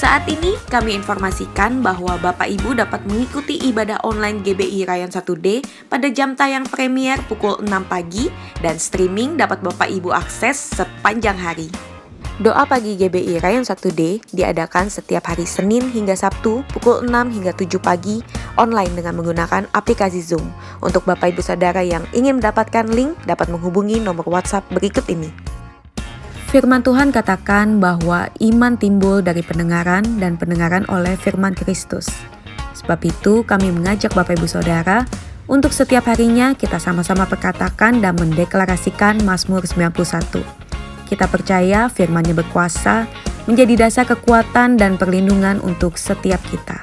Saat ini kami informasikan bahwa Bapak Ibu dapat mengikuti ibadah online GBI Rayon 1D pada jam tayang premier pukul 6 pagi dan streaming dapat Bapak Ibu akses sepanjang hari. Doa pagi GBI Rayon 1D diadakan setiap hari Senin hingga Sabtu pukul 6 hingga 7 pagi online dengan menggunakan aplikasi Zoom. Untuk Bapak Ibu Saudara yang ingin mendapatkan link dapat menghubungi nomor WhatsApp berikut ini. Firman Tuhan katakan bahwa iman timbul dari pendengaran dan pendengaran oleh firman Kristus. Sebab itu kami mengajak Bapak Ibu Saudara untuk setiap harinya kita sama-sama perkatakan dan mendeklarasikan Mazmur 91. Kita percaya firman-Nya berkuasa menjadi dasar kekuatan dan perlindungan untuk setiap kita.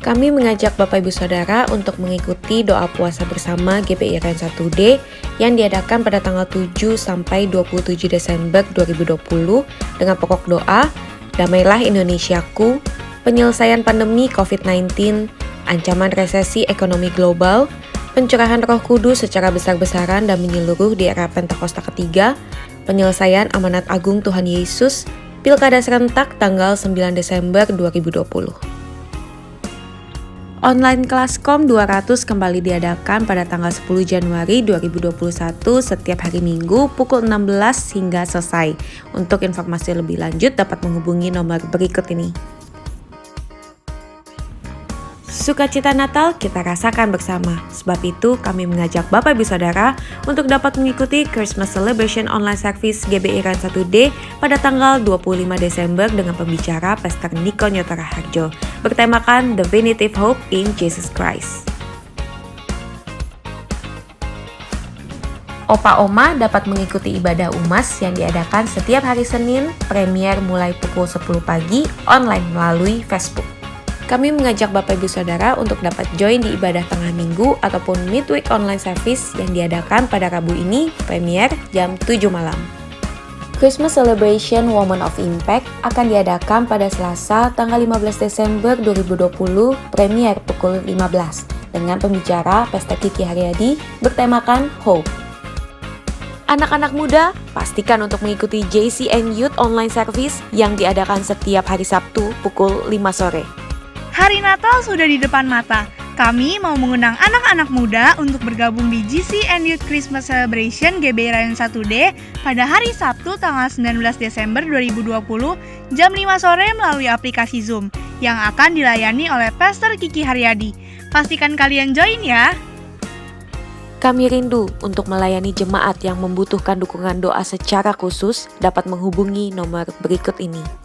Kami mengajak Bapak Ibu Saudara untuk mengikuti doa puasa bersama GBI Rayon 1D yang diadakan pada tanggal 7 sampai 27 Desember 2020 dengan pokok doa, Damailah Indonesiaku, penyelesaian pandemi COVID-19, ancaman resesi ekonomi global, pencurahan Roh Kudus secara besar-besaran dan menyeluruh di era Pentakosta ketiga, penyelesaian amanat agung Tuhan Yesus, Pilkada serentak tanggal 9 Desember 2020. Online kelas KOM 200 kembali diadakan pada tanggal 10 Januari 2021 setiap hari Minggu pukul 16 hingga selesai. Untuk informasi lebih lanjut dapat menghubungi nomor berikut ini. Sukacita Natal kita rasakan bersama. Sebab itu kami mengajak Bapak Ibu Saudara untuk dapat mengikuti Christmas Celebration Online Service GBI Rayon 1D pada tanggal 25 Desember dengan pembicara Pastor Niko Nyotara Harjo bertemakan Definitive Hope in Jesus Christ. Opa-oma dapat mengikuti ibadah UMAS yang diadakan setiap hari Senin, premier mulai pukul 10 pagi online melalui Facebook. Kami mengajak Bapak Ibu Saudara untuk dapat join di ibadah tengah minggu ataupun midweek online service yang diadakan pada Rabu ini, premier jam 7 malam. Christmas Celebration Women of Impact akan diadakan pada Selasa tanggal 15 Desember 2020, premier pukul 15, dengan pembicara Pastor Kiki Haryadi bertemakan Hope. Anak-anak muda, pastikan untuk mengikuti JCN Youth Online Service yang diadakan setiap hari Sabtu pukul 5 sore. Hari Natal sudah di depan mata. Kami mau mengundang anak-anak muda untuk bergabung di GCN Youth Christmas Celebration GBI Rayon 1D pada hari Sabtu tanggal 19 Desember 2020 jam 5 sore melalui aplikasi Zoom yang akan dilayani oleh Pastor Kiki Haryadi. Pastikan kalian join ya! Kami rindu untuk melayani jemaat yang membutuhkan dukungan doa secara khusus dapat menghubungi nomor berikut ini.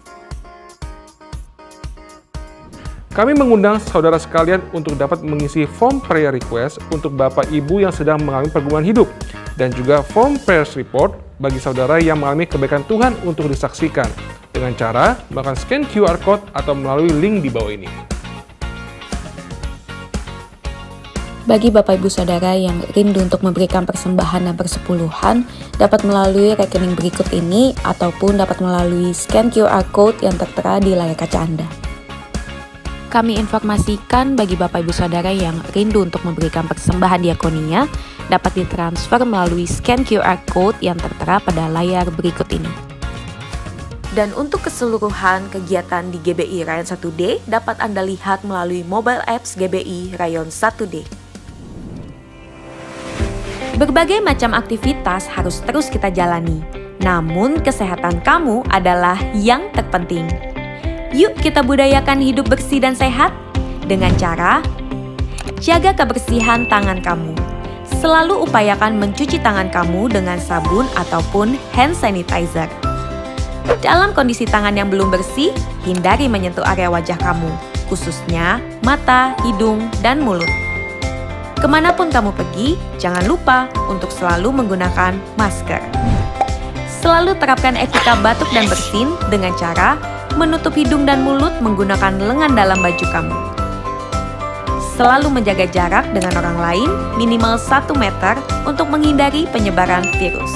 Kami mengundang saudara sekalian untuk dapat mengisi form prayer request untuk Bapak Ibu yang sedang mengalami pergumulan hidup dan juga form prayer report bagi saudara yang mengalami kebaikan Tuhan untuk disaksikan dengan cara melakukan scan QR code atau melalui link di bawah ini. Bagi Bapak Ibu Saudara yang rindu untuk memberikan persembahan dan persepuluhan dapat melalui rekening berikut ini ataupun dapat melalui scan QR code yang tertera di layar kaca Anda. Kami informasikan bagi Bapak Ibu Saudara yang rindu untuk memberikan persembahan diakonia dapat ditransfer melalui scan QR Code yang tertera pada layar berikut ini. Dan untuk keseluruhan kegiatan di GBI Rayon 1D dapat Anda lihat melalui mobile apps GBI Rayon 1D. Berbagai macam aktivitas harus terus kita jalani, namun kesehatan kamu adalah yang terpenting. Yuk kita budayakan hidup bersih dan sehat dengan cara jaga kebersihan tangan kamu. Selalu upayakan mencuci tangan kamu dengan sabun ataupun hand sanitizer. Dalam kondisi tangan yang belum bersih, hindari menyentuh area wajah kamu, khususnya mata, hidung, dan mulut. Kemanapun kamu pergi, jangan lupa untuk selalu menggunakan masker. Selalu terapkan etika batuk dan bersin dengan cara menutup hidung dan mulut menggunakan lengan dalam baju kamu. Selalu menjaga jarak dengan orang lain minimal 1 meter untuk menghindari penyebaran virus.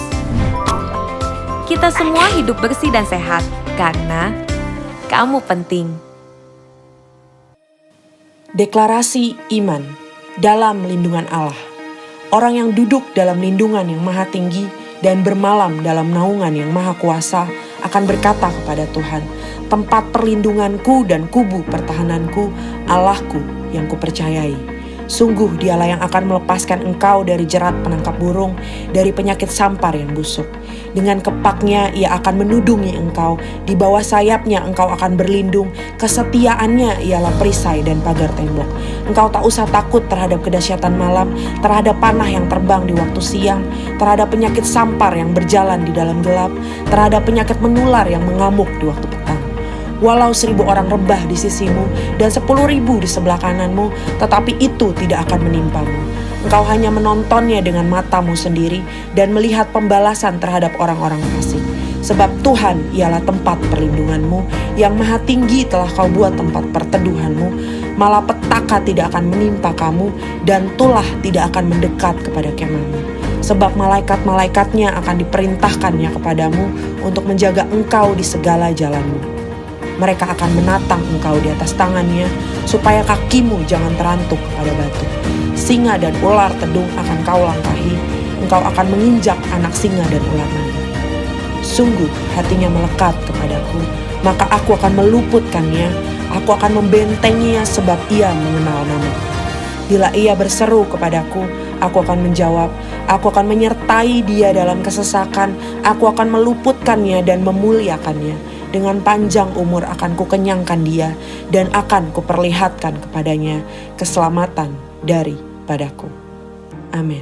Kita semua hidup bersih dan sehat karena kamu penting. Deklarasi iman dalam lindungan Allah. Orang yang duduk dalam lindungan yang maha tinggi dan bermalam dalam naungan yang maha kuasa akan berkata kepada Tuhan, tempat perlindunganku dan kubu pertahananku, Allahku yang kupercayai. Sungguh dialah yang akan melepaskan engkau dari jerat penangkap burung, dari penyakit sampar yang busuk. Dengan kepaknya ia akan menudungi engkau, di bawah sayapnya engkau akan berlindung, kesetiaannya ialah perisai dan pagar tembok. Engkau tak usah takut terhadap kedahsyatan malam, terhadap panah yang terbang di waktu siang, terhadap penyakit sampar yang berjalan di dalam gelap, terhadap penyakit menular yang mengamuk di waktu petang. Walau 1.000 orang rebah di sisimu dan 10.000 di sebelah kananmu, tetapi itu tidak akan menimpamu. Engkau hanya menontonnya dengan matamu sendiri dan melihat pembalasan terhadap orang-orang fasik. Sebab Tuhan ialah tempat perlindunganmu, yang maha tinggi telah kau buat tempat perteduhanmu. Malapetaka tidak akan menimpa kamu, dan tulah tidak akan mendekat kepada kemahmu. Sebab malaikat-malaikatnya akan diperintahkannya kepadamu untuk menjaga engkau di segala jalanmu. Mereka akan menatang engkau di atas tangannya, supaya kakimu jangan terantuk pada batu. Singa dan ular tedung akan kau langkahi, engkau akan menginjak anak singa dan ular naga. Sungguh hatinya melekat kepadaku, maka aku akan meluputkannya, aku akan membentenginya sebab ia mengenal namaku. Bila ia berseru kepadaku, aku akan menjawab, aku akan menyertai dia dalam kesesakan, aku akan meluputkannya dan memuliakannya. Dengan panjang umur akan kukenyangkan dia, dan akan kuperlihatkan kepadanya keselamatan daripadaku. Amin.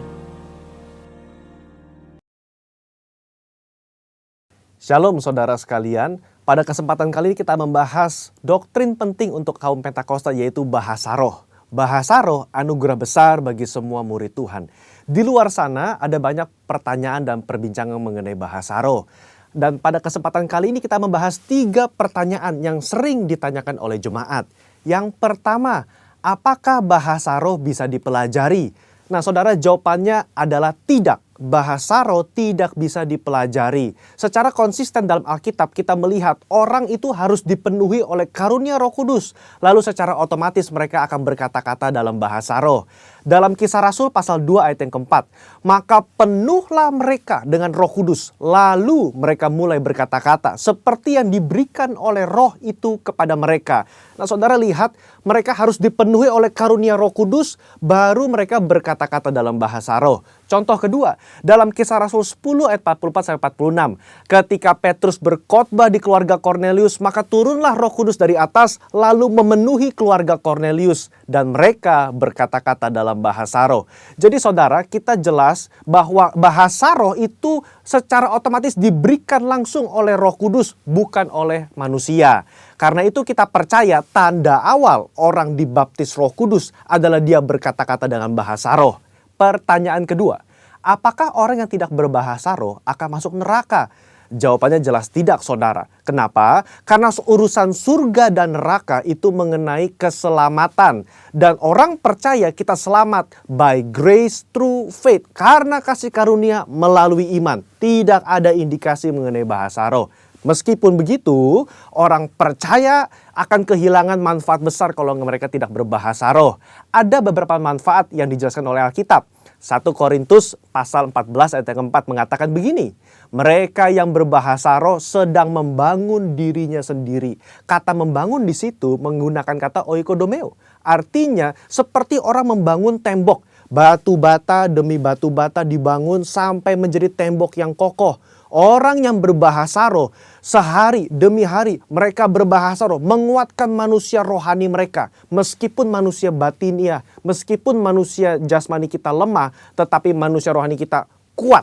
Shalom saudara sekalian, pada kesempatan kali ini kita membahas doktrin penting untuk kaum Pentakosta, yaitu bahasa roh. Bahasa roh anugerah besar bagi semua murid Tuhan. Di luar sana ada banyak pertanyaan dan perbincangan mengenai bahasa roh. Dan pada kesempatan kali ini kita membahas 3 pertanyaan yang sering ditanyakan oleh jemaat. Yang pertama, apakah bahasa roh bisa dipelajari? Nah saudara, jawabannya adalah tidak. Bahasa roh tidak bisa dipelajari. Secara konsisten dalam Alkitab kita melihat orang itu harus dipenuhi oleh karunia Roh Kudus. Lalu secara otomatis mereka akan berkata-kata dalam bahasa roh. Dalam Kisah Rasul pasal 2 ayat yang keempat, maka penuhlah mereka dengan Roh Kudus. Lalu mereka mulai berkata-kata seperti yang diberikan oleh roh itu kepada mereka. Nah saudara lihat, mereka harus dipenuhi oleh karunia Roh Kudus, baru mereka berkata-kata dalam bahasa roh. Contoh kedua, dalam Kisah Rasul 10 ayat 44-46. Ketika Petrus berkhotbah di keluarga Kornelius, maka turunlah Roh Kudus dari atas lalu memenuhi keluarga Kornelius. Dan mereka berkata-kata dalam bahasa roh. Jadi saudara, kita jelas bahwa bahasa roh itu secara otomatis diberikan langsung oleh Roh Kudus, bukan oleh manusia. Karena itu kita percaya tanda awal orang dibaptis Roh Kudus adalah dia berkata-kata dengan bahasa roh. Pertanyaan kedua, apakah orang yang tidak berbahasa roh akan masuk neraka? Jawabannya jelas tidak saudara. Kenapa? Karena urusan surga dan neraka itu mengenai keselamatan. Dan orang percaya kita selamat by grace through faith. Karena kasih karunia melalui iman. Tidak ada indikasi mengenai bahasa roh. Meskipun begitu, orang percaya akan kehilangan manfaat besar kalau mereka tidak berbahasa roh. Ada beberapa manfaat yang dijelaskan oleh Alkitab. 1 Korintus pasal 14 ayat yang keempat mengatakan begini. Mereka yang berbahasa roh sedang membangun dirinya sendiri. Kata membangun di situ menggunakan kata oikodomeo. Artinya seperti orang membangun tembok. Batu bata demi batu bata dibangun sampai menjadi tembok yang kokoh. Orang yang berbahasa roh sehari demi hari mereka berbahasa roh menguatkan manusia rohani mereka. Meskipun manusia batinia, meskipun manusia jasmani kita lemah, tetapi manusia rohani kita kuat.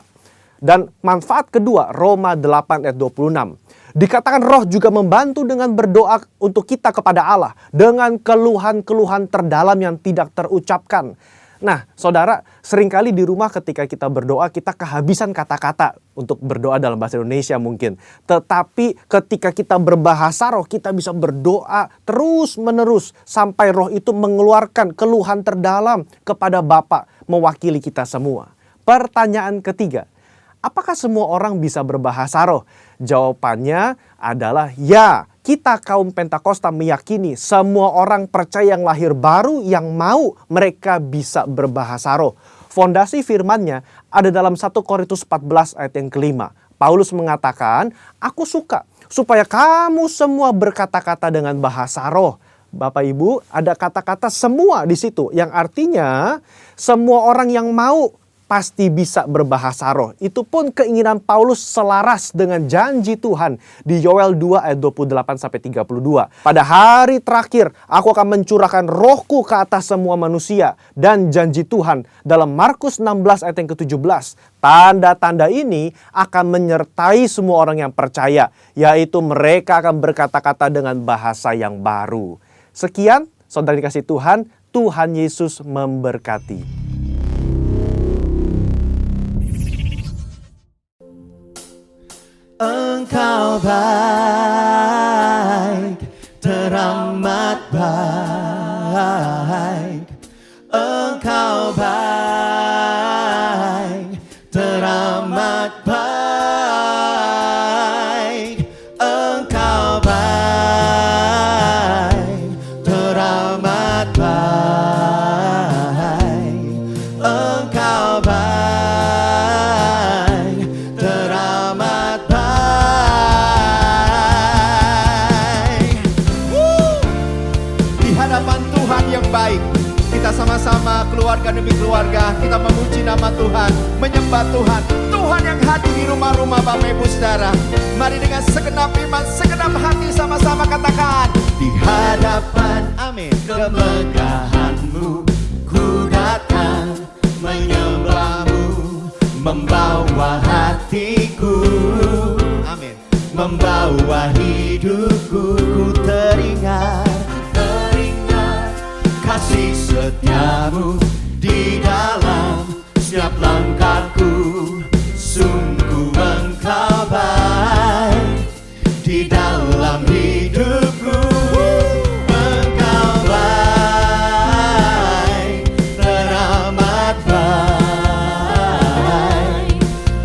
Dan manfaat kedua, Roma 8 ayat 26. Dikatakan roh juga membantu dengan berdoa untuk kita kepada Allah dengan keluhan-keluhan terdalam yang tidak terucapkan. Nah, saudara, seringkali di rumah ketika kita berdoa, kita kehabisan kata-kata untuk berdoa dalam bahasa Indonesia mungkin. Tetapi ketika kita berbahasa roh, kita bisa berdoa terus-menerus sampai roh itu mengeluarkan keluhan terdalam kepada Bapa mewakili kita semua. Pertanyaan ketiga, apakah semua orang bisa berbahasa roh? Jawabannya adalah ya. Kita kaum Pentakosta meyakini semua orang percaya yang lahir baru yang mau mereka bisa berbahasa roh. Fondasi firman-Nya ada dalam 1 Korintus 14 ayat yang kelima. Paulus mengatakan, aku suka supaya kamu semua berkata-kata dengan bahasa roh. Bapak Ibu, ada kata-kata semua di situ yang artinya semua orang yang mau pasti bisa berbahasa roh. Itu pun keinginan Paulus selaras dengan janji Tuhan di Yoel 2 ayat 28-32. Pada hari terakhir aku akan mencurahkan rohku ke atas semua manusia. Dan janji Tuhan dalam Markus 16 ayat yang ke-17. Tanda-tanda ini akan menyertai semua orang yang percaya. Yaitu mereka akan berkata-kata dengan bahasa yang baru. Sekian, saudara dikasih Tuhan, Tuhan Yesus memberkati. Engkau baik, teramat baik. Engkau baik, teramat baik. Engkau baik, teramat baik. Engkau baik, teramat baik. Di hadapan Tuhan yang baik, kita sama-sama keluarga demi keluarga, kita memuji nama Tuhan, menyembah Tuhan. Tuhan yang hadir di rumah-rumah Bapak Ibu Saudara. Mari dengan segenap iman, segenap hati sama-sama katakan, di hadapan, amin, kemegahan-Mu ku datang menyembah-Mu, membawa hatiku, amin, membawa hidupku. Ku teringat kasih setiamu di dalam setiap langkahku. Sungguh Engkau baik di dalam hidupku. Engkau baik, teramat baik.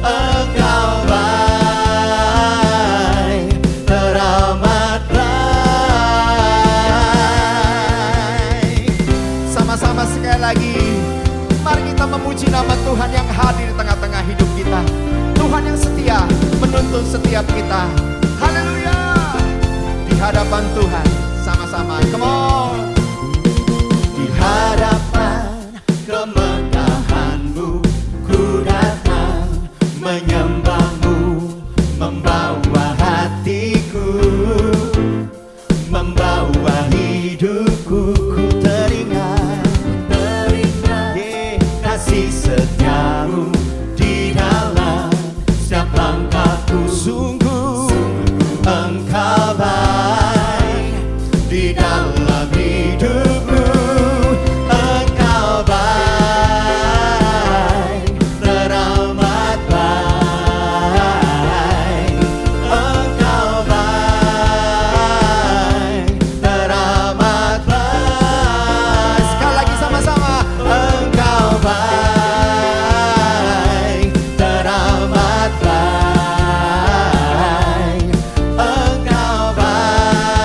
Engkau baik, teramat baik. Sama-sama sekali lagi, mari kita memuji nama Tuhan yang hadir di tengah-tengah hidup kita. Tuhan yang setia, menuntun setiap kita. Haleluya. Di hadapan Tuhan, sama-sama, come on. Di hadapan kemegahan-Mu ku datang menyembah-Mu, membawa hatiku, membawa hidupku. Ku teringat kasih setiamu di dalam setiap langkahku. Sungguh Engkau baik di dalam hidupku. Engkau baik, teramat baik. Engkau baik, teramat baik. Sekali lagi sama-sama. Engkau baik, teramat baik. Engkau baik,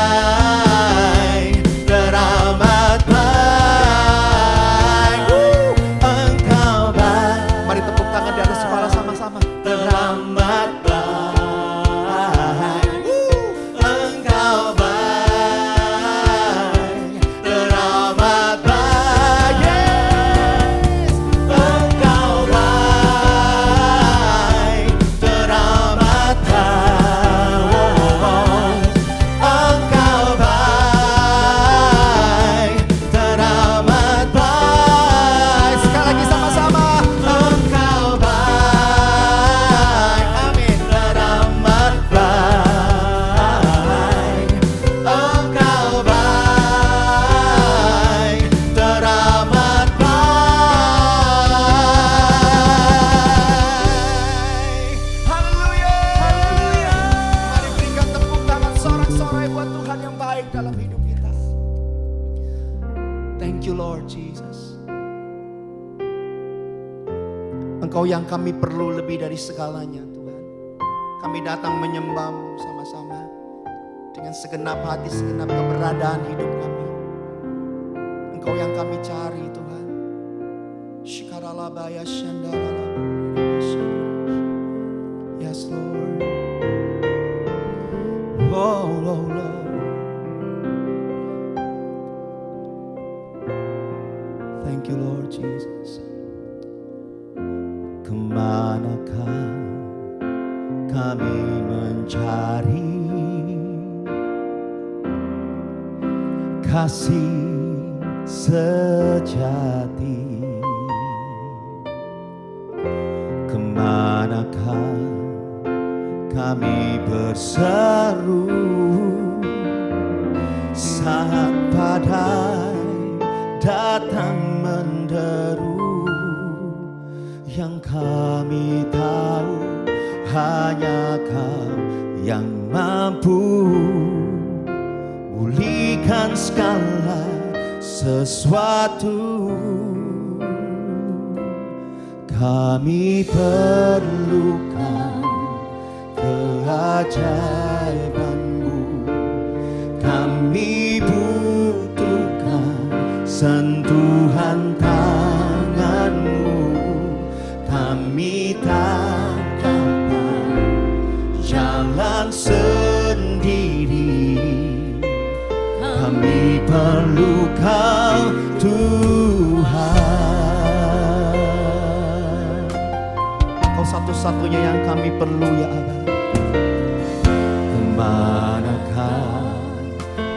teramat baik. Engkau baik. Mari tepuk tangan di atas kepala sama-sama. Teramat baik. Engkau baik, teramat baik. Yes. Engkau baik, teramat baik. Engkau baik, teramat baik. Sekali lagi sama-sama. Engkau baik, amin, teramat baik. Engkau baik, teramat baik. Haleluya, haleluya. Mari berikan tepuk tangan sorak-sorai buat Tuhan yang baik dalam hidup kita. Thank you Lord Jesus. Engkau yang kami perlu lebih dari segalanya Tuhan. Kami datang menyembah-Mu sama-sama dengan segenap hati, segenap keberadaan hidup kami. Engkau yang kami cari Tuhan. Shikaralabaya shandaralabaya. Yes Lord. Jesus. Kemanakah kami mencari kasih sejati? Kemanakah kami berseru saat badai datang menderu? Yang kami tahu hanya Kau yang mampu pulihkan segala sesuatu. Kami perlukan keajaiban-Mu, kami butuhkan sentuhan tangan-Mu. Kami tak dapat jalan sendiri, kami perlu Kau Tuhan. Kau satu-satunya yang kami perlu ya Allah. Kemanakah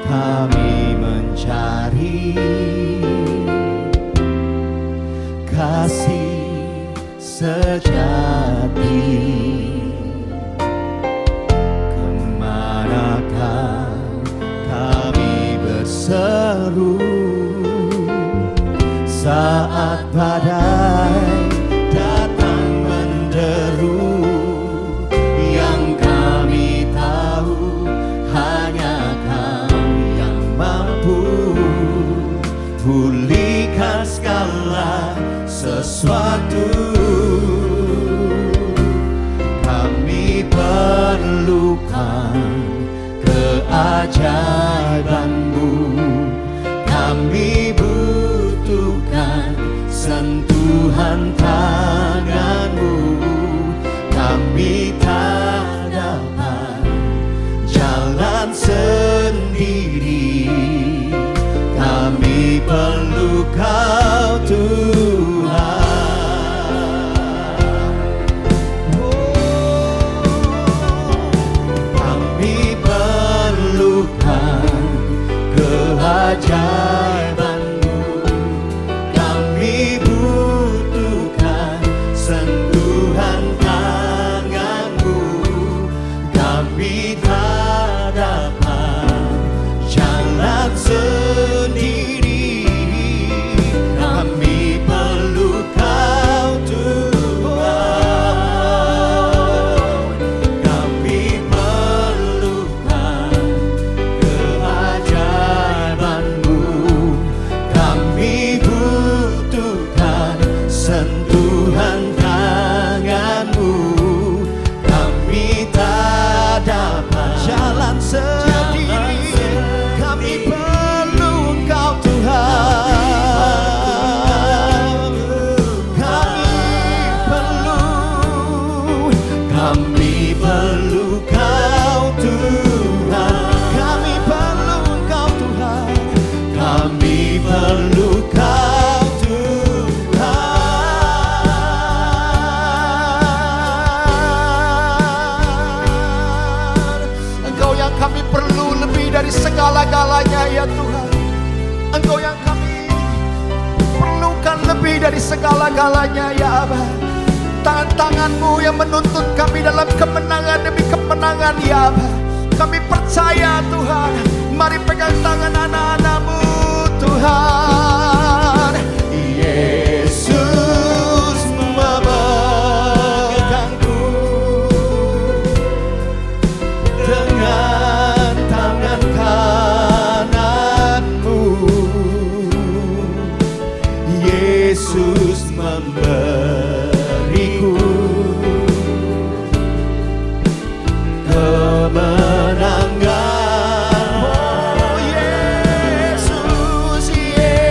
kami mencari kasih sejati? Kemanakah kami berseru saat badai datang menderu? Yang kami tahu hanya Kau yang mampu pulihkan segala sesuatu. Kami perlukan keajaiban-Mu, kami butuhkan sentuhan tangan-Mu. Kami tak dapat jalan sendiri, kami perlu Kau Tuhan. Kami perlukan keajaiban-Mu, kami butuhkan sentuhan tangan-Mu. Kami tak dapat jalan sendiri, kami perlu Kau Tuhan. Kami perlukan keajaiban-Mu, kami butuhkan sentuhan tangan-Mu. Kami tak dapat jalan sendiri, kami perlu Kau Tuhan. Kami perlu Kau Tuhan. Kami perlu Kau Tuhan. Kami perlu Kau Tuhan. Engkau yang kami perlu lebih dari segala-galanya ya Tuhan. Engkau yang kami perlukan lebih dari segala-galanya ya Abah. Tangan-tangan-Mu yang menuntun kami dalam kemenangan demi kemenangan ya Abah. Kami percaya Tuhan. Mari pegang tangan anak-anak-Mu Tuhan. Yesus memegangku dengan tangan kanan-Mu. Yesus memberiku kemenangan. Oh Yesus, Yesus.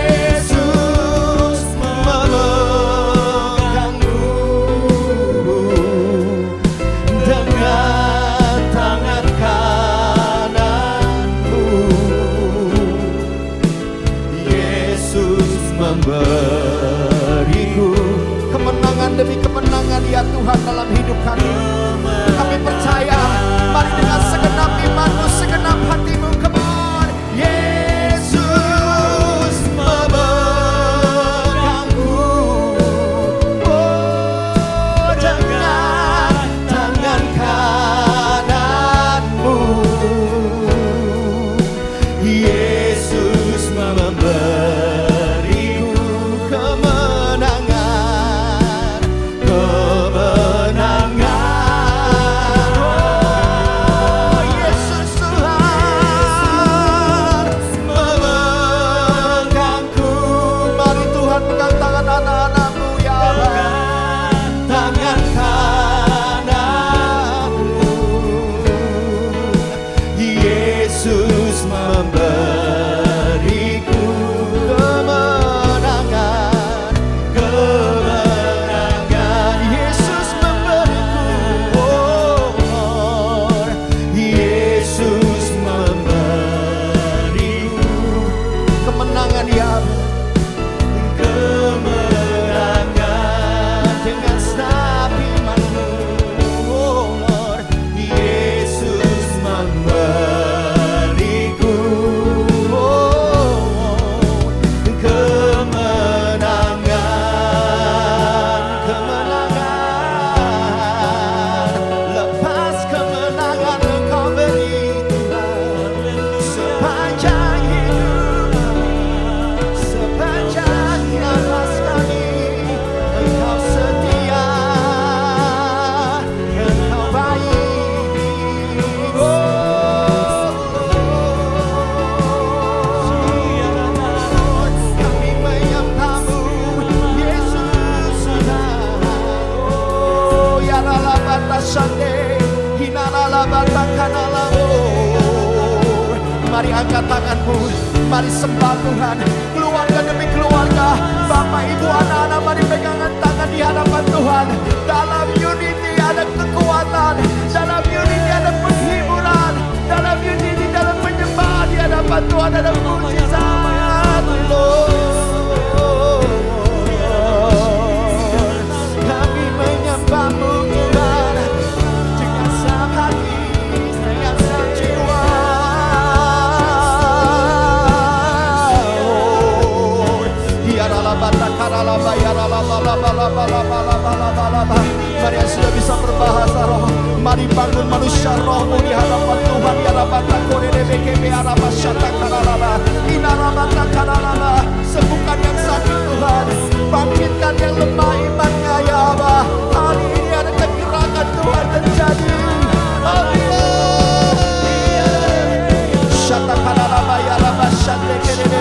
demi kemenangan ya Tuhan dalam hidup kami. Kami percaya, mari dengan segenap imanmu, segenap hatimu, come on. Yesus memegangku, oh dengan tangan kananmu. Yesus memberiku kemenangan, kemenangan. Oh Yesus Tuhan memegangku. Mari Tuhan pegang tangan anak-anakmu ya Allah, tangan kananmu. Yesus memberiku kemenangan, kemenangan. Yesus memberiku, oh Lord. Yesus memberiku kemenangan ya kemenangan dengan sebab imanmu, oh Lord. Yesus memberiku, oh, kemenangan, kemenangan. Lepas kemenangan Engkau beri Tuhan sepanjang hidup, sepanjang nafas kami. Engkau setia, Engkau baik, oh kami menyembahmu Yesus Tuhan. Oh ya la bata shande, hinala la bata kanala. Oh mari angkat tanganmu, mari sembah Tuhan. Keluarga demi keluarga, Bapak Ibu anak-anak, mari pegangan tangan di hadapan Tuhan. Dalam unity ada kekuatan, dalam unity ada penghiburan, dalam unity, dalam penyembahan di hadapan Tuhan ada mujizat, Lord. Kami menyembahmu Tuhan dengan sang hati, dengan sang jiwa. Mari yang sudah bisa berbahasa roh, mari bangun manusia rohmu di hadapan Tuhan. Ya rabata korene bekebe araba syata kanalaba, inarabata kanalaba. Sembuhkan yang sakit Tuhan, bangkitkan yang lemah imannya ya Allah. Hari ini ada kegerakan Tuhan terjadi. Syata kanalaba ya raba syate kerene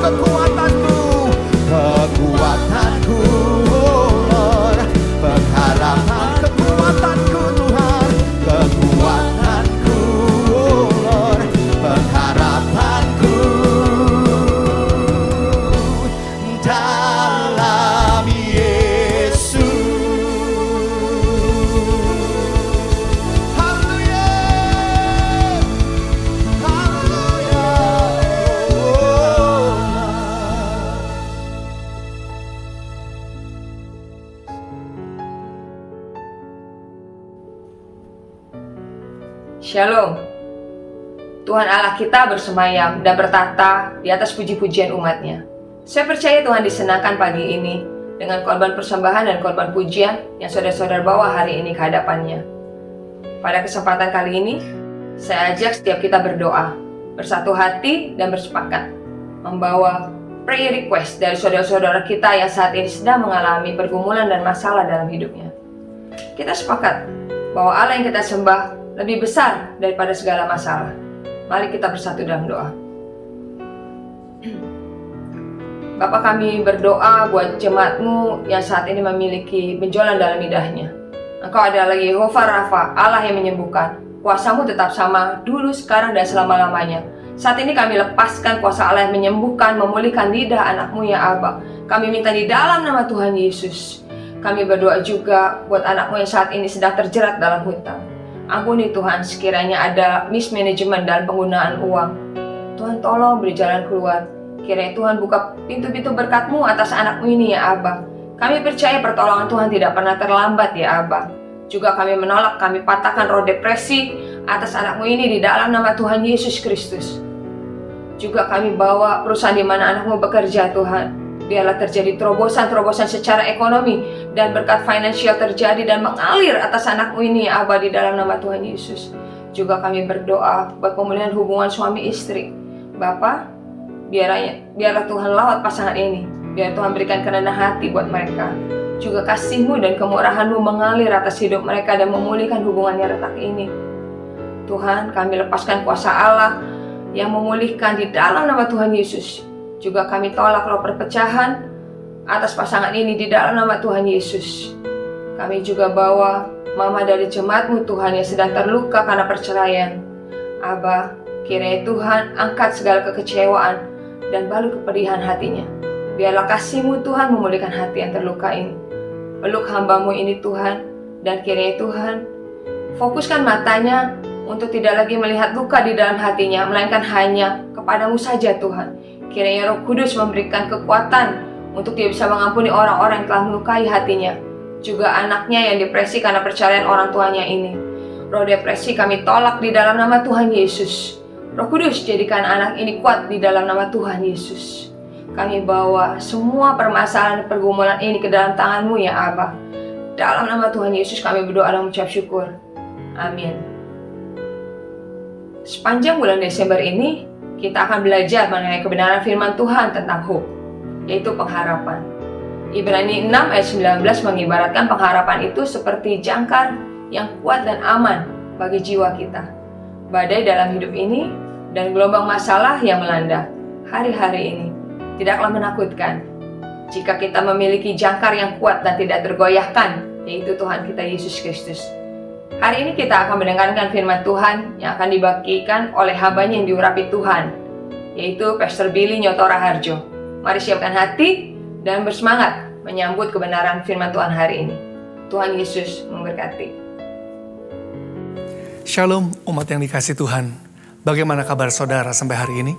kekuatanku, kekuatanku, oh Lord, pengharapan, kekuatanku Tuhan, kekuatanku, oh Lord, pengharapanku dalam Yesus. Haleluya, haleluya, oh. Shalom. Tuhan Allah kita bersemayam dan bertahta di atas puji-pujian umatnya. Saya percaya Tuhan disenangkan pagi ini dengan korban persembahan dan korban pujian yang saudara-saudara bawa hari ini ke hadapannya. Pada kesempatan kali ini, saya ajak setiap kita berdoa, bersatu hati dan bersepakat, membawa prayer request dari saudara-saudara kita yang saat ini sedang mengalami pergumulan dan masalah dalam hidupnya. Kita sepakat bahwa Allah yang kita sembah lebih besar daripada segala masalah. Mari kita bersatu dalam doa. Bapa, kami berdoa buat jemaat-Mu yang saat ini memiliki benjolan dalam lidahnya. Engkau adalah Yehova Rafa, Allah yang menyembuhkan. Kuasa-Mu tetap sama dulu, sekarang, dan selama-lamanya. Saat ini kami lepaskan kuasa Allah yang menyembuhkan, memulihkan lidah anak-Mu ya Abba. Kami minta di dalam nama Tuhan Yesus. Kami berdoa juga buat anak-Mu yang saat ini sedang terjerat dalam hutang. Ampuni Tuhan, sekiranya ada mismanagement dalam penggunaan uang. Tuhan tolong beri jalan keluar. Kiranya Tuhan buka pintu-pintu berkat-Mu atas anak-Mu ini ya Abba. Kami percaya pertolongan Tuhan tidak pernah terlambat ya Abba. Juga kami menolak, kami patahkan roh depresi atas anak-Mu ini di dalam nama Tuhan Yesus Kristus. Juga kami bawa perusahaan di mana anak-Mu bekerja Tuhan. Biarlah terjadi terobosan-terobosan secara ekonomi dan berkat finansial terjadi dan mengalir atas anak-Mu ini ya Abba di dalam nama Tuhan Yesus. Juga kami berdoa buat pemulihan hubungan suami istri. Bapa, biarlah Tuhan lawat pasangan ini. Biar Tuhan berikan kerendahan hati buat mereka. Juga kasih-Mu dan kemurahan-Mu mengalir atas hidup mereka dan memulihkan hubungan yang retak ini. Tuhan, kami lepaskan kuasa Allah yang memulihkan di dalam nama Tuhan Yesus. Juga kami tolak roh perpecahan atas pasangan ini di dalam nama Tuhan Yesus. Kami juga bawa mama dari jemaat-Mu Tuhan yang sedang terluka karena perceraian. Abba, kiranya Tuhan angkat segala kekecewaan dan balut kepedihan hatinya. Biarlah kasih-Mu Tuhan memulihkan hati yang terluka ini. Peluk hamba-Mu ini Tuhan, dan kiranya Tuhan fokuskan matanya untuk tidak lagi melihat luka di dalam hatinya, melainkan hanya kepada-Mu saja Tuhan. Kiranya Roh Kudus memberikan kekuatan untuk dia bisa mengampuni orang-orang yang telah melukai hatinya. Juga anaknya yang depresi karena perceraian orang tuanya ini. Roh depresi kami tolak di dalam nama Tuhan Yesus. Roh Kudus jadikan anak ini kuat di dalam nama Tuhan Yesus. Kami bawa semua permasalahan dan pergumulan ini ke dalam tangan-Mu ya Abba. Dalam nama Tuhan Yesus kami berdoa dan mengucap syukur. Amin. Sepanjang bulan Desember ini, kita akan belajar mengenai kebenaran firman Tuhan tentang hope, yaitu pengharapan. Ibrani 6 ayat 19 mengibaratkan pengharapan itu seperti jangkar yang kuat dan aman bagi jiwa kita. Badai dalam hidup ini dan gelombang masalah yang melanda hari-hari ini tidaklah menakutkan jika kita memiliki jangkar yang kuat dan tidak tergoyahkan, yaitu Tuhan kita Yesus Kristus. Hari ini kita akan mendengarkan firman Tuhan yang akan dibagikan oleh hambanya yang diurapi Tuhan, yaitu Pastor Billy Nyotora Harjo. Mari siapkan hati dan bersemangat menyambut kebenaran firman Tuhan hari ini. Tuhan Yesus memberkati. Shalom umat yang dikasih Tuhan. Bagaimana kabar saudara sampai hari ini?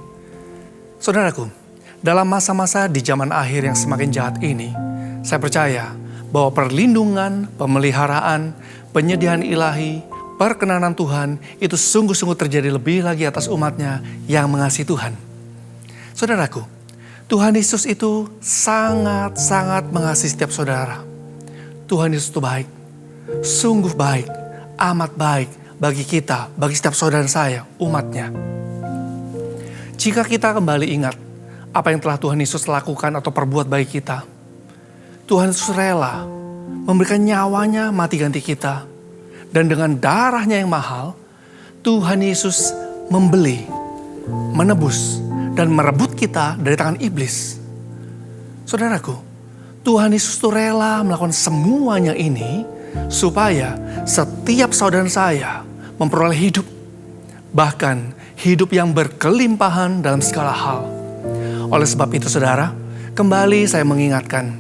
Saudaraku, dalam masa-masa di zaman akhir yang semakin jahat ini, saya percaya bahwa perlindungan, pemeliharaan, penyediaan ilahi, perkenanan Tuhan itu sungguh-sungguh terjadi lebih lagi atas umatnya yang mengasihi Tuhan. Saudaraku, Tuhan Yesus itu sangat-sangat mengasihi setiap saudara. Tuhan Yesus itu baik, sungguh baik, amat baik bagi kita, bagi setiap saudara saya, umatnya. Jika kita kembali ingat apa yang telah Tuhan Yesus lakukan atau perbuat bagi kita, Tuhan Yesus rela memberikan nyawanya mati ganti kita. Dan dengan darahnya yang mahal, Tuhan Yesus membeli, menebus, dan merebut kita dari tangan iblis. Saudaraku, Tuhan Yesus itu rela melakukan semuanya ini supaya setiap saudara saya memperoleh hidup. Bahkan hidup yang berkelimpahan dalam segala hal. Oleh sebab itu saudara, kembali saya mengingatkan,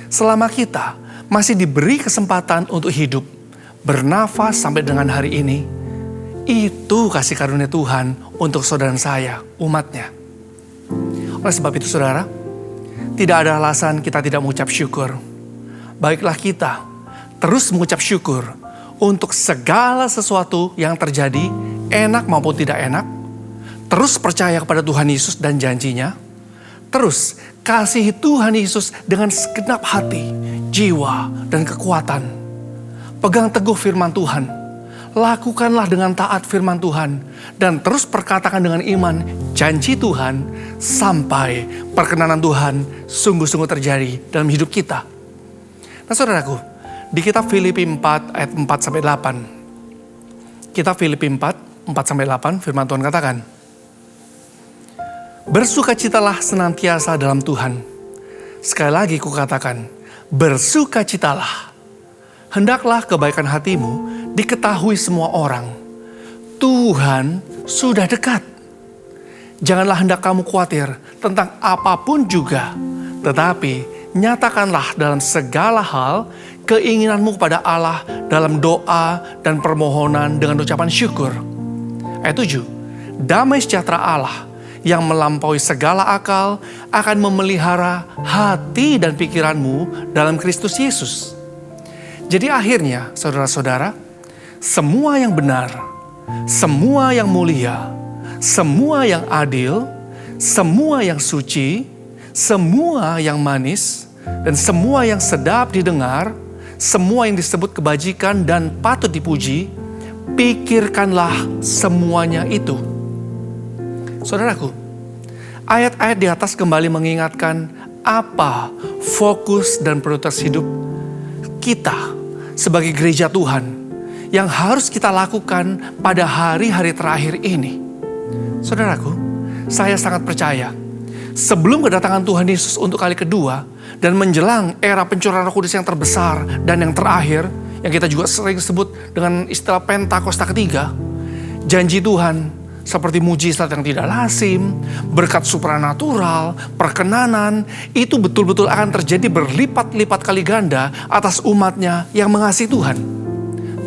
selama kita masih diberi kesempatan untuk hidup, bernafas sampai dengan hari ini, itu kasih karunia Tuhan untuk saudara saya, umatnya. Oleh sebab itu saudara, tidak ada alasan kita tidak mengucap syukur. Baiklah kita terus mengucap syukur untuk segala sesuatu yang terjadi, enak maupun tidak enak. Terus percaya kepada Tuhan Yesus dan janjinya. Terus kasihi Tuhan Yesus dengan segenap hati, jiwa, dan kekuatan. Pegang teguh firman Tuhan. Lakukanlah dengan taat firman Tuhan. Dan terus perkatakan dengan iman janji Tuhan sampai perkenanan Tuhan sungguh-sungguh terjadi dalam hidup kita. Nah saudaraku, di kitab Filipi 4 ayat 4-8. Kitab Filipi 4, 4-8 firman Tuhan katakan, bersukacitalah senantiasa dalam Tuhan. Sekali lagi kukatakan, bersukacitalah. Hendaklah kebaikan hatimu diketahui semua orang. Tuhan sudah dekat. Janganlah hendak kamu khawatir tentang apapun juga. Tetapi nyatakanlah dalam segala hal keinginanmu kepada Allah dalam doa dan permohonan dengan ucapan syukur. Ayat 7. Damai sejahtera Allah yang melampaui segala akal akan memelihara hati dan pikiranmu dalam Kristus Yesus. Jadi akhirnya saudara-saudara, semua yang benar, semua yang mulia, semua yang adil, semua yang suci, semua yang manis, dan semua yang sedap didengar, semua yang disebut kebajikan dan patut dipuji, pikirkanlah semuanya itu. Saudaraku, ayat-ayat di atas kembali mengingatkan apa fokus dan prioritas hidup kita sebagai gereja Tuhan yang harus kita lakukan pada hari-hari terakhir ini. Saudaraku, saya sangat percaya sebelum kedatangan Tuhan Yesus untuk kali kedua dan menjelang era pencurahan Roh Kudus yang terbesar dan yang terakhir, yang kita juga sering sebut dengan istilah Pentakosta ketiga, janji Tuhan seperti mujizat yang tidak lazim, berkat supranatural, perkenanan, itu betul-betul akan terjadi berlipat-lipat kali ganda atas umatnya yang mengasihi Tuhan.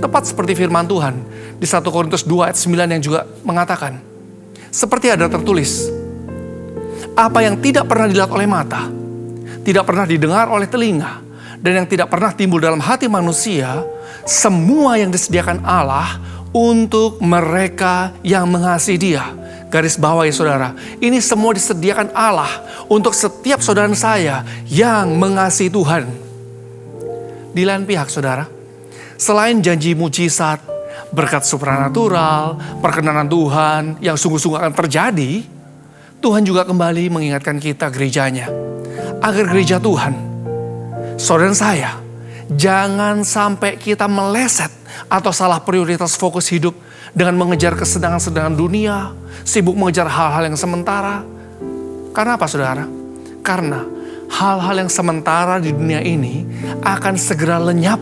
Tepat seperti firman Tuhan di 1 Korintus 2 ayat 9 yang juga mengatakan, seperti ada tertulis, apa yang tidak pernah dilihat oleh mata, tidak pernah didengar oleh telinga, dan yang tidak pernah timbul dalam hati manusia, semua yang disediakan Allah untuk mereka yang mengasihi Dia. Garis bawah ya saudara, ini semua disediakan Allah untuk setiap saudara saya yang mengasihi Tuhan. Di lain pihak saudara, selain janji mujizat, berkat supranatural, perkenanan Tuhan yang sungguh-sungguh akan terjadi, Tuhan juga kembali mengingatkan kita gerejanya, agar gereja Tuhan, saudara saya, jangan sampai kita meleset atau salah prioritas fokus hidup dengan mengejar kesenangan-kesenangan dunia, sibuk mengejar hal-hal yang sementara. Karena apa saudara? Karena hal-hal yang sementara di dunia ini akan segera lenyap.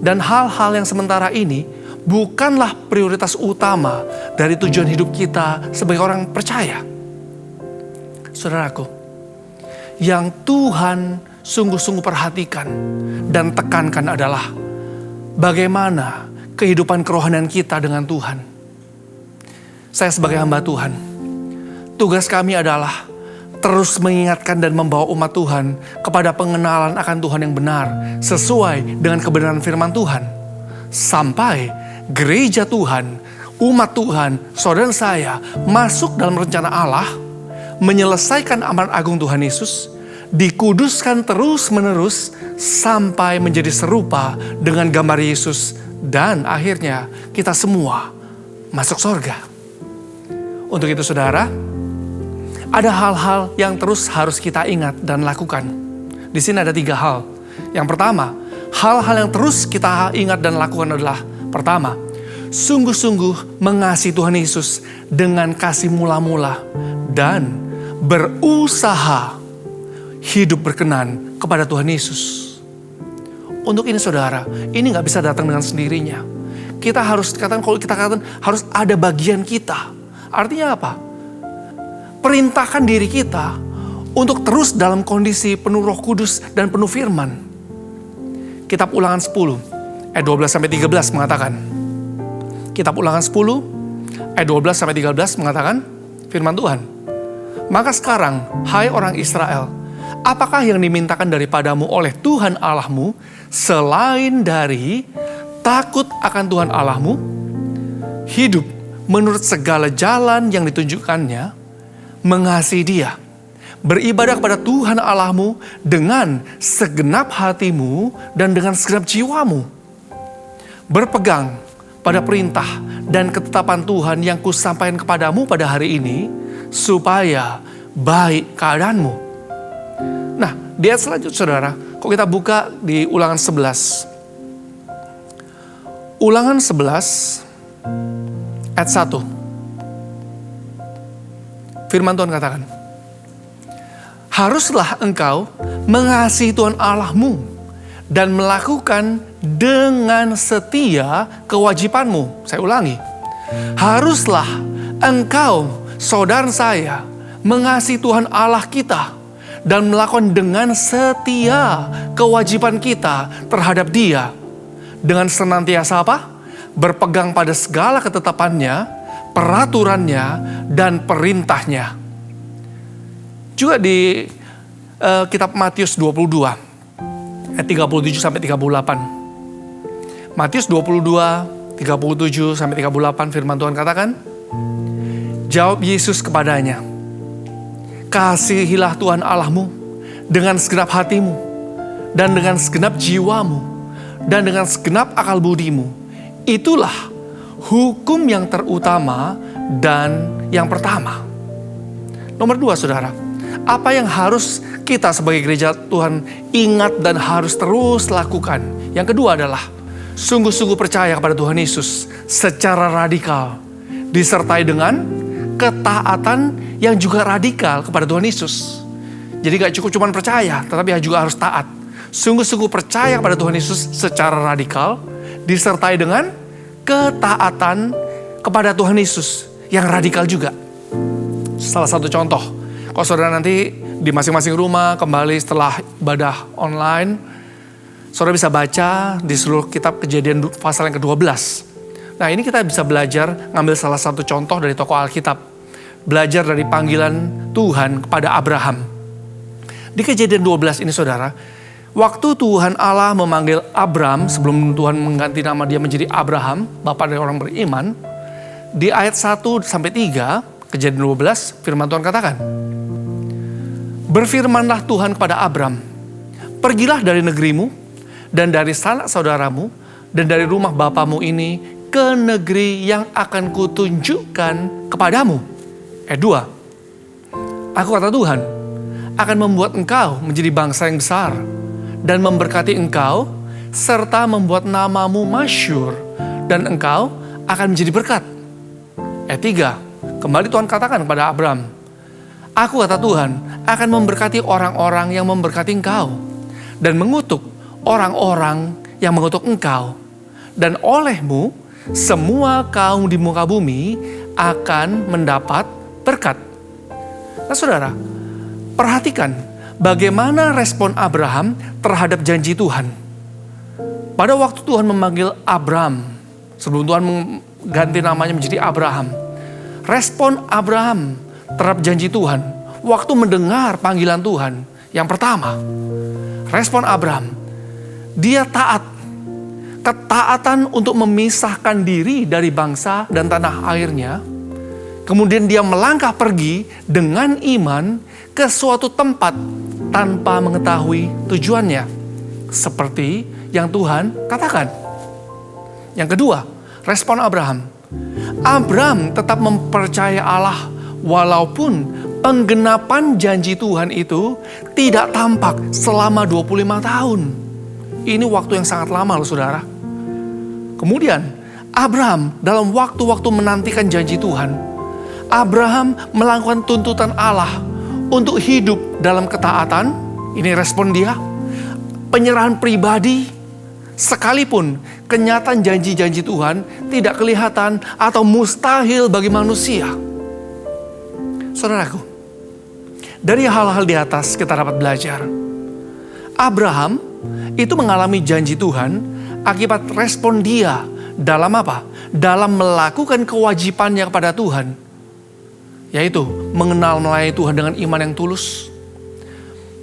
Dan hal-hal yang sementara ini bukanlah prioritas utama dari tujuan hidup kita sebagai orang percaya. Saudaraku, yang Tuhan sungguh-sungguh perhatikan dan tekankan adalah bagaimana kehidupan kerohanian kita dengan Tuhan. Saya sebagai hamba Tuhan, tugas kami adalah terus mengingatkan dan membawa umat Tuhan kepada pengenalan akan Tuhan yang benar sesuai dengan kebenaran firman Tuhan. Sampai gereja Tuhan, umat Tuhan, saudara saya masuk dalam rencana Allah, menyelesaikan amanat agung Tuhan Yesus, dikuduskan terus-menerus sampai menjadi serupa dengan gambar Yesus, dan akhirnya kita semua masuk surga. Untuk itu saudara, ada hal-hal yang terus harus kita ingat dan lakukan. Di sini ada 3 hal. Yang pertama, hal-hal yang terus kita ingat dan lakukan adalah, pertama, sungguh-sungguh mengasihi Tuhan Yesus dengan kasih mula-mula dan berusaha hidup berkenan kepada Tuhan Yesus. Untuk ini saudara, ini gak bisa datang dengan sendirinya. Kita harus katakan, kalau kita katakan harus ada bagian kita. Artinya apa? Perintahkan diri kita untuk terus dalam kondisi penuh Roh Kudus dan penuh firman. Kitab Ulangan 10 ayat 12-13 mengatakan. Kitab Ulangan 10 ayat 12-13 mengatakan firman Tuhan. Maka sekarang, hai orang Israel, apakah yang dimintakan daripadamu oleh Tuhan Allahmu selain dari takut akan Tuhan Allahmu, hidup menurut segala jalan yang ditunjukkannya, mengasihi Dia, beribadah kepada Tuhan Allahmu dengan segenap hatimu dan dengan segenap jiwamu, berpegang pada perintah dan ketetapan Tuhan yang kusampaikan kepadamu pada hari ini, supaya baik keadaanmu. Nah, di ayat selanjutnya saudara, kalau kita buka di Ulangan 11. Ulangan 11 ayat 1. Firman Tuhan katakan, haruslah engkau mengasihi Tuhan Allahmu dan melakukan dengan setia kewajibanmu. Saya ulangi. Haruslah engkau, saudara saya, mengasihi Tuhan Allah kita dan melakukan dengan setia kewajiban kita terhadap Dia. Dengan senantiasa apa? Berpegang pada segala ketetapannya, peraturannya, dan perintahnya. Juga di kitab Matius 22, ayat 37-38. Matius 22, 37-38 firman Tuhan katakan, jawab Yesus kepadanya, kasihilah Tuhan Allahmu dengan segenap hatimu, dan dengan segenap jiwamu, dan dengan segenap akal budimu. Itulah hukum yang terutama dan yang pertama. Nomor 2 saudara, apa yang harus kita sebagai gereja Tuhan ingat dan harus terus lakukan? Yang kedua adalah sungguh-sungguh percaya kepada Tuhan Yesus secara radikal, disertai dengan ketaatan yang juga radikal kepada Tuhan Yesus. Jadi gak cukup cuma percaya, tetapi juga harus taat. Sungguh-sungguh percaya kepada Tuhan Yesus secara radikal, disertai dengan ketaatan kepada Tuhan Yesus yang radikal juga. Salah satu contoh, kalau saudara nanti di masing-masing rumah kembali setelah ibadah online, saudara bisa baca di seluruh kitab Kejadian pasal yang ke-12. Nah, ini kita bisa belajar, ngambil salah satu contoh dari tokoh Alkitab. Belajar dari panggilan Tuhan kepada Abraham. Di Kejadian 12 ini saudara, waktu Tuhan Allah memanggil Abram, sebelum Tuhan mengganti nama dia menjadi Abraham, bapa dari orang beriman, di ayat 1-3, Kejadian 12, firman Tuhan katakan, berfirmanlah Tuhan kepada Abram, pergilah dari negerimu, dan dari sanak saudaramu, dan dari rumah bapamu ini, ke negeri yang akan kutunjukkan kepadamu. Ayat 2, aku kata Tuhan, akan membuat engkau menjadi bangsa yang besar, dan memberkati engkau, serta membuat namamu masyhur, dan engkau akan menjadi berkat. Ayat 3, kembali Tuhan katakan kepada Abram, aku kata Tuhan, akan memberkati orang-orang yang memberkati engkau, dan mengutuk orang-orang yang mengutuk engkau. Dan olehmu, semua kaum di muka bumi akan mendapat berkat. Nah saudara, perhatikan bagaimana respon Abraham terhadap janji Tuhan. Pada waktu Tuhan memanggil Abram, sebelum Tuhan mengganti namanya menjadi Abraham, respon Abraham terhadap janji Tuhan, waktu mendengar panggilan Tuhan, yang pertama, respon Abraham, dia taat. Ketaatan untuk memisahkan diri dari bangsa dan tanah airnya. Kemudian dia melangkah pergi dengan iman ke suatu tempat tanpa mengetahui tujuannya. Seperti yang Tuhan katakan. Yang kedua, respon Abraham. Abraham tetap mempercaya Allah walaupun penggenapan janji Tuhan itu tidak tampak selama 25 tahun. Ini waktu yang sangat lama loh saudara. Kemudian Abraham dalam waktu-waktu menantikan janji Tuhan, Abraham melakukan tuntutan Allah untuk hidup dalam ketaatan. Ini respon dia. Penyerahan pribadi, sekalipun kenyataan janji-janji Tuhan tidak kelihatan atau mustahil bagi manusia. Saudaraku, dari hal-hal di atas kita dapat belajar. Abraham itu mengalami janji Tuhan akibat respon dia dalam apa? Dalam melakukan kewajibannya kepada Tuhan. Yaitu mengenal melayani Tuhan dengan iman yang tulus.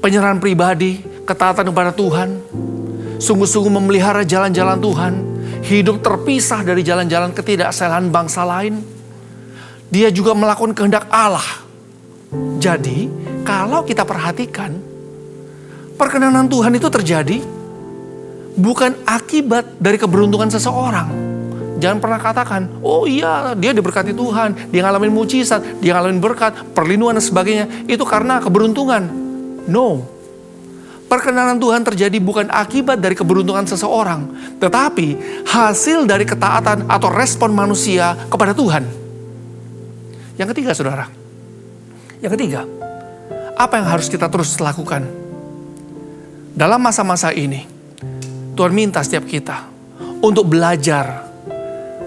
Penyerahan pribadi, ketaatan kepada Tuhan. Sungguh-sungguh memelihara jalan-jalan Tuhan. Hidup terpisah dari jalan-jalan ketidaksalahan bangsa lain. Dia juga melakukan kehendak Allah. Jadi, kalau kita perhatikan, perkenanan Tuhan itu terjadi bukan akibat dari keberuntungan seseorang. Jangan pernah katakan, oh iya dia diberkati Tuhan, dia ngalamin mujizat, dia ngalamin berkat, perlindungan dan sebagainya. Itu karena keberuntungan. No. Perkenanan Tuhan terjadi bukan akibat dari keberuntungan seseorang, tetapi hasil dari ketaatan atau respon manusia kepada Tuhan. Yang ketiga, saudara. Yang ketiga, apa yang harus kita terus lakukan? Dalam masa-masa ini, Tuhan minta setiap kita untuk belajar,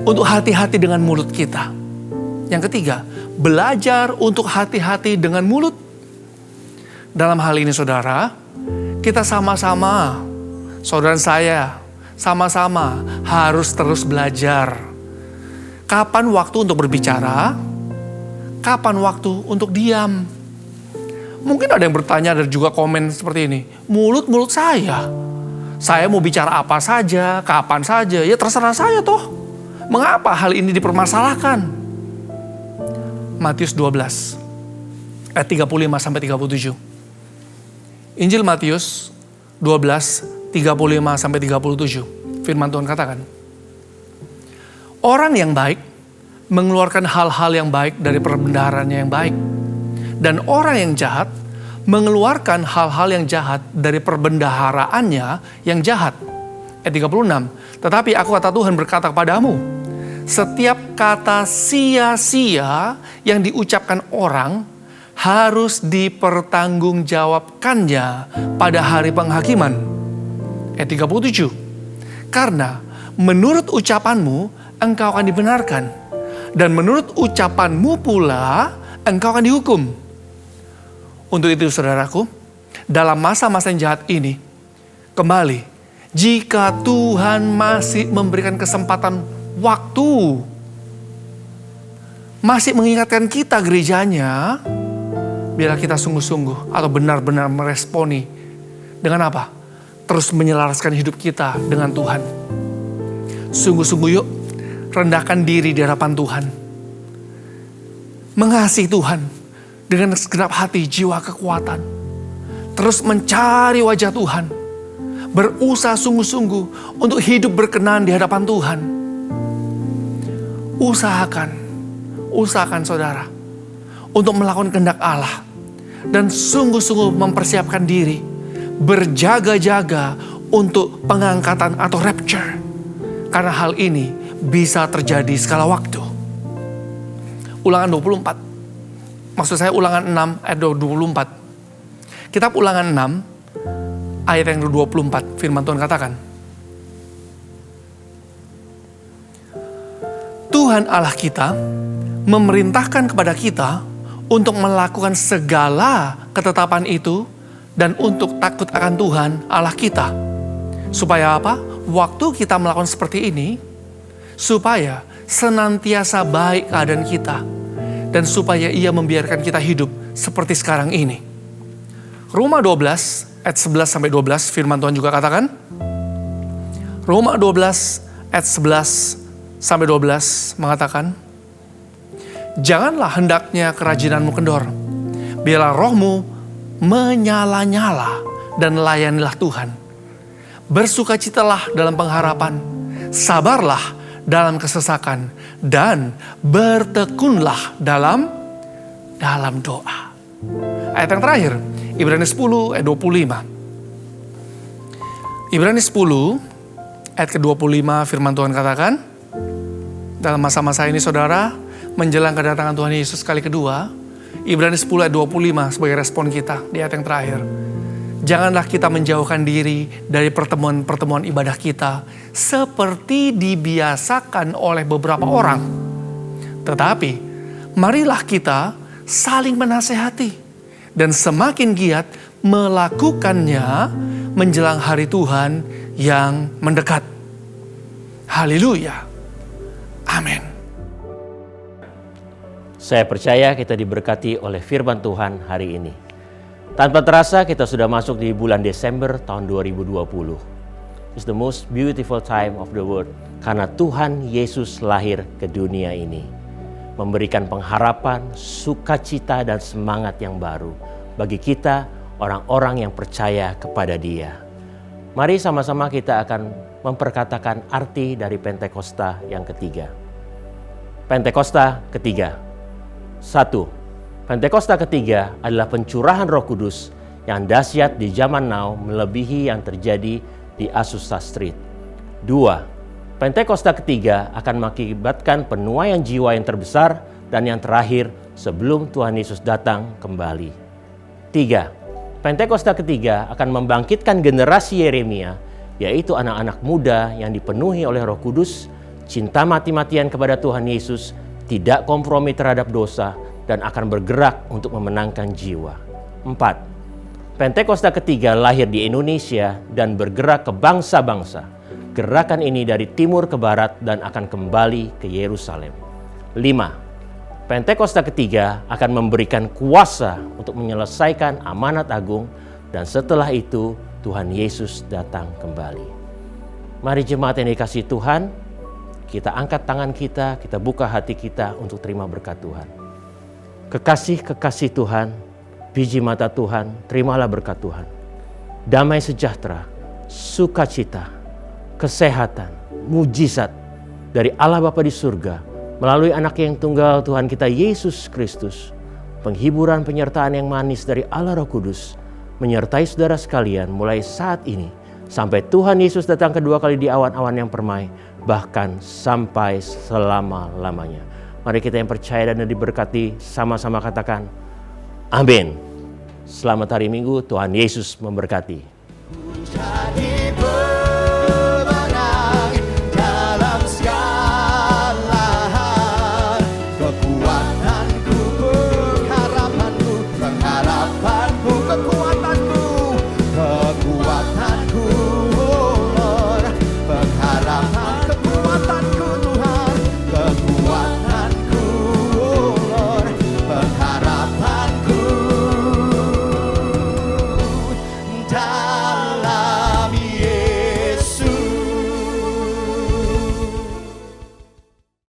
untuk hati-hati dengan mulut kita. Yang ketiga, belajar untuk hati-hati dengan mulut. Dalam hal ini, saudara, kita sama-sama, saudara saya, sama-sama harus terus belajar. Kapan waktu untuk berbicara? Kapan waktu untuk diam? Mungkin ada yang bertanya dan juga komen seperti ini. Mulut saya mau bicara apa saja, kapan saja, ya terserah saya toh. Mengapa hal ini dipermasalahkan? Matius 12 ayat 35 sampai 37. Injil Matius 12 35 sampai 37. Firman Tuhan katakan, orang yang baik mengeluarkan hal-hal yang baik dari perbendaharanya yang baik. Dan orang yang jahat mengeluarkan hal-hal yang jahat dari perbendaharaannya yang jahat. Ayat 36. Tetapi aku, kata Tuhan, berkata kepadamu, setiap kata sia-sia yang diucapkan orang harus dipertanggungjawabkannya pada hari penghakiman. Ayat 37. Karena menurut ucapanmu engkau akan dibenarkan, dan menurut ucapanmu pula engkau akan dihukum. Untuk itu, saudaraku, dalam masa-masa yang jahat ini, kembali, jika Tuhan masih memberikan kesempatan waktu, masih mengingatkan kita gerejanya, biarlah kita sungguh-sungguh atau benar-benar meresponi dengan apa? Terus menyelaraskan hidup kita dengan Tuhan. Sungguh-sungguh yuk, rendahkan diri di hadapan Tuhan. Mengasihi Tuhan dengan segenap hati, jiwa, kekuatan. Terus mencari wajah Tuhan. Berusaha sungguh-sungguh untuk hidup berkenan di hadapan Tuhan. Usahakan saudara untuk melakukan kehendak Allah. Dan sungguh-sungguh mempersiapkan diri. Berjaga-jaga untuk pengangkatan atau rapture. Karena hal ini bisa terjadi segala waktu. Ulangan 24. Maksud saya ulangan 6 ayat 24. Kitab ulangan 6 ayat yang 24. Firman Tuhan katakan, Tuhan Allah kita memerintahkan kepada kita untuk melakukan segala ketetapan itu dan untuk takut akan Tuhan Allah kita. Supaya apa? Waktu kita melakukan seperti ini, supaya senantiasa baik keadaan kita. Dan supaya Ia membiarkan kita hidup seperti sekarang ini. Roma 12 ayat 11 sampai 12 firman Tuhan juga katakan. Roma 12 ayat 11 sampai 12 mengatakan, janganlah hendaknya kerajinanmu kendor. Biarlah rohmu menyala-nyala dan layanilah Tuhan. Bersukacitalah dalam pengharapan, sabarlah dalam kesesakan, dan bertekunlah dalam doa. Ayat yang terakhir, Ibrani 10 ayat 25. Ibrani 10 ayat ke-25 firman Tuhan katakan, Dalam masa-masa ini saudara, menjelang kedatangan Tuhan Yesus kali kedua, Ibrani 10 ayat 25 sebagai respon kita di ayat yang terakhir. Janganlah kita menjauhkan diri dari pertemuan-pertemuan ibadah kita seperti dibiasakan oleh beberapa orang. Tetapi, marilah kita saling menasehati dan semakin giat melakukannya menjelang hari Tuhan yang mendekat. Haleluya. Amin. Saya percaya kita diberkati oleh firman Tuhan hari ini. Tanpa terasa kita sudah masuk di bulan Desember tahun 2020. It's the most beautiful time of the world karena Tuhan Yesus lahir ke dunia ini. Memberikan pengharapan, sukacita dan semangat yang baru bagi kita orang-orang yang percaya kepada Dia. Mari sama-sama kita akan memperkatakan arti dari Pentakosta yang ketiga. Pentakosta ketiga. 1. Pentakosta ketiga adalah pencurahan Roh Kudus yang dahsyat di zaman now melebihi yang terjadi di Azusa Street. 2. Pentakosta ketiga akan mengakibatkan penuaian jiwa yang terbesar dan yang terakhir sebelum Tuhan Yesus datang kembali. 3. Pentakosta ketiga akan membangkitkan generasi Yeremia, yaitu anak-anak muda yang dipenuhi oleh Roh Kudus, cinta mati-matian kepada Tuhan Yesus, tidak kompromi terhadap dosa, dan akan bergerak untuk memenangkan jiwa. 4. Pentakosta ketiga lahir di Indonesia dan bergerak ke bangsa-bangsa. Gerakan ini dari timur ke barat dan akan kembali ke Yerusalem. 5. Pentakosta ketiga akan memberikan kuasa untuk menyelesaikan amanat agung dan setelah itu Tuhan Yesus datang kembali. Mari jemaat yang dikasihi Tuhan, kita angkat tangan kita buka hati kita untuk terima berkat Tuhan. Kekasih-kekasih Tuhan, biji mata Tuhan, terimalah berkat Tuhan. Damai sejahtera, sukacita, kesehatan, mujizat dari Allah Bapa di surga melalui anak yang tunggal Tuhan kita Yesus Kristus. Penghiburan penyertaan yang manis dari Allah Roh Kudus menyertai saudara sekalian mulai saat ini sampai Tuhan Yesus datang kedua kali di awan-awan yang permai, bahkan sampai selama-lamanya. Mari kita yang percaya dan diberkati sama-sama katakan amin. Selamat hari Minggu, Tuhan Yesus memberkati.